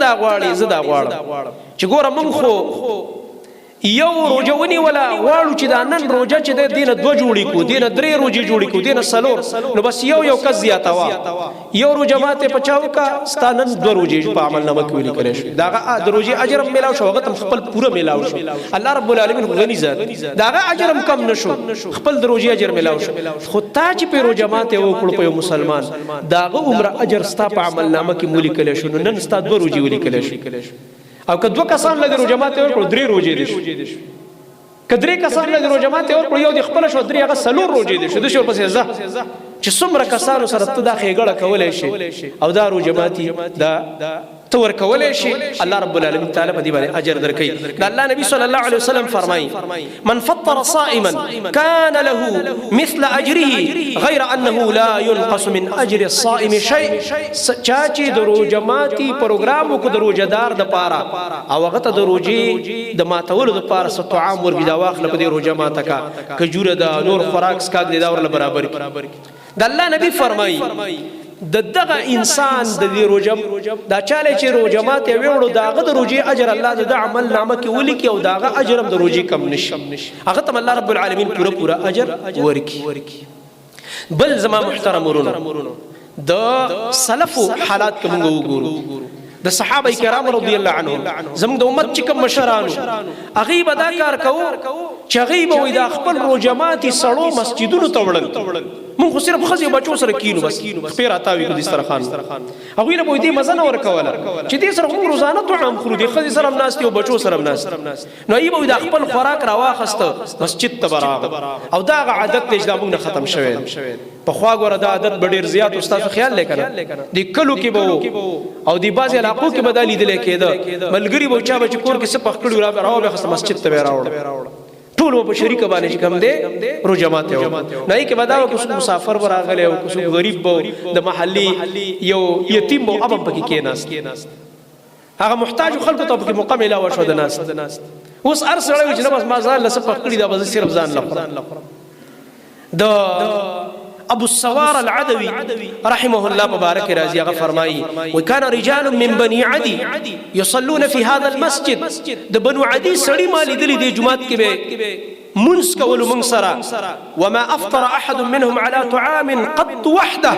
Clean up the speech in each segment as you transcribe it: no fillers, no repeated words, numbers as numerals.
دا غواړې زه دا غواړم چې ګوره موږ خو یو روجه ونیوله غواړو چې دا نن روجه چې دی دې نه دوه جوړې کړو دې نه درې روجې جوړې کړو دې نه څلور نو بس یو کس زیاتوه یو روجه ماته په چا وکړه ستا نن دوه روجې په عملنامه کې ولیکلی شوې د هغه د روجې اجر هم میلاو شو هغه ته خپل پوره میلاو شو الله رب العالمین غني ذات د هغه اجر هم کم نه شو خپل د روجې اجر میلاو شو خو تا چې په روجه ماته وکړو په یو مسلمان د هغه عمره اجر ستا په عملنامه کې ولیکلی شو نو نن ستا دوه روجې ولیکلی شو او که دوه کسان لږ روجه ماته ورکړو درې روجې دي شو که درې کسان لږ روجه ماته ورکړو یو د خپله شو درې هغه څلور روجې دي شو داسې ورپسې ځه چې څومره کسانو سره ته دا ښېګړه کولی شي او دا روجه ماتي دا ته ورکولی شي الله رب العالمین تعالی په دې باندې اجر درکوي د الله نبي صلی الله علیه وسلم فرمایي من فطر صائما كان له مثل اجره غیر انه لا ينقص من اجر الصائم شيء چا چې د روجه ماتي پروګرام وکړو د روجهدار دپاره او هغه ته د روجې د ماتولو دپاره څه طعام ورکړي دا واخله په دې روجه ماته کا کجوره ده نور خوراک څښاک دی دا ورله برابر کړي د الله نبي فرمایي دغه انسان د دې روجه دا چاله چې روجه ماته ویوړو داغه د روجې اجر الله د عمل نامه کې ولیکي او داغه اجر هم د روجې کم نشي هغه ته الله رب العالمین پورا اجر ورکي بل زما محترم ورونو د سلف حالات کوم وګورو د صحابه کرام رضی الله عنهم زموږ د امت چې کوم مشرانو هغه به دا کار کوو چې هغه به وي د خپل روجه ماتي سړو مسجدونو ته وړل مونږ خو صرف ښځې بچو سره کینو بس خپې راتاوي کړو دسترخوان هغوی له به دې مزه نه ورکوله چې دې سره موږ روزانه طعام خورو دې ښځې سره هم ناست او بچو سره هم ناست نو هغوی به وي د خپل خوراک راواخسته مسجد ته به راغله او دا هغه عادت دی چې دا موږ نه ختم شوی پخوا ګوره دا عادت به ډېر زیات ستاسو خیال دی که نه دې کلو کې به او دې بعضې علاقو کې به دا لیدلی کېده ملګري به چا به چې کور کې څه پخ کړي راوبېخسته مسجد ته به یې راوړه ټول په شریکه باندې چې کوم دی روجه ماته و نه یې کې به دا و که څوک مسافر به راغلی او که څوک غریب به د محلي یو یتیم به اب هم پکې کېناست هغه محتاجو خلکو ته پکې موقع میلاوه شوه د ناست اوس هر سړی وي چې نه بس ما ځان له څه پخ کړي دا به زه صرف ځان له خورم د ابو السوار العدوي رحمه الله مبارك رازي فرمائي وكان رجال من بني عدي يصلون في هذا المسجد ده بنو عدي سړي مالي دلي دي جمعات کې به منس کولو من سرا وما افطر احد منهم على طعام قط وحده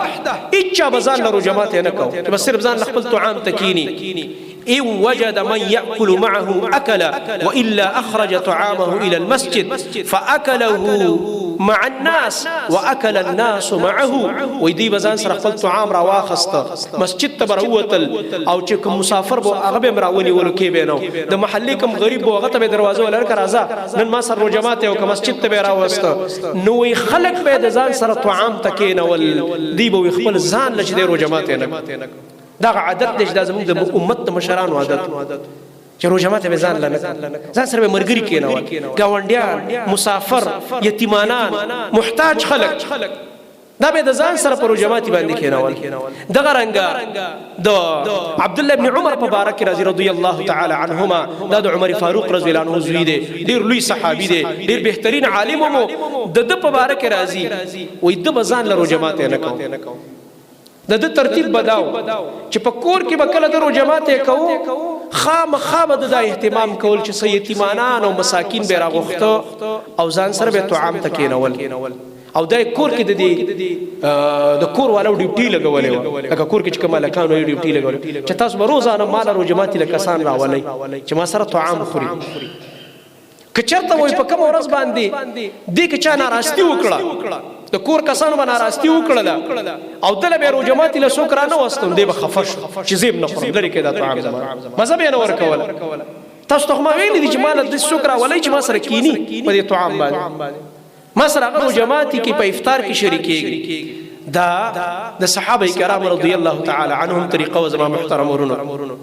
اچا بزان لرو جماعت نه کو بس صرف ځان خپل طعام تکيني إن وجد من يأكل معه أكل وإلا أخرج طعامه إلى المسجد فأكله مع الناس وأكل الناس معه ويدي بزان سر خپل طعام راواخست مسجد تبروتل او چې کوم مسافر بو هغه مراوني ولو کې بینو د محلي کوم غریب بو هغه ته دروازه ولر راځه نن ما سر جماعت او کوم مسجد ته راوست نو خلق به د ځان سره طعام تکینول دی بو خپل ځان لچ د جماعت نه دا عادت دې د زموږ د امت د مشرانو عادت چې روزه ماته به ځان لنه ځان سره مرګري کېنول گاونډیان مسافر یتیمانان محتاج خلق دا به د ځان سره پر روزه ماته باندې کېنول دغه رنګه د عبد الله ابن عمر مبارک رضی الله تعالی عنهما دا د عمر فاروق رضی الله عنه زوی دی ډیر لوی صحابي دی ډیر بهترین عالم مو د مبارک راضي وې د بزان له روزه ماته نه کو د ترتیب بداو چې په کور کې به کله د روزه ماته کوو خامخا به د اهتمام کول چې یتیمانان او مساکین به راغوښته او ځان سره به طعام ته کېنول او د کور کې د کور والو ډیوټي لګولې و لکه کور کې چې کومه لکانو ډیوټي لګولې چې تاسو به روزانه مال روزه ماته له کسان راولي چې ما سره طعام خوري کچرته وای په کوم ورځ باندې دې کې چا ناراستي وکړه د کور کسانو باندې ناراستي وکړه او دله به روزه ماته له شکر نه وستون دې به خفش چې زیب نه خورم لري کې دا طعام مزه به نه ورکول تاسو ته ما ویل دي چې مال د شکر ولای چې ما سره کینی په دې طعام باندې ما سره روزه ماته کې په افطار کې شریکېږي دا د صحابه کرام رضی الله تعالی عنهم طریقه و زما محترم ورونو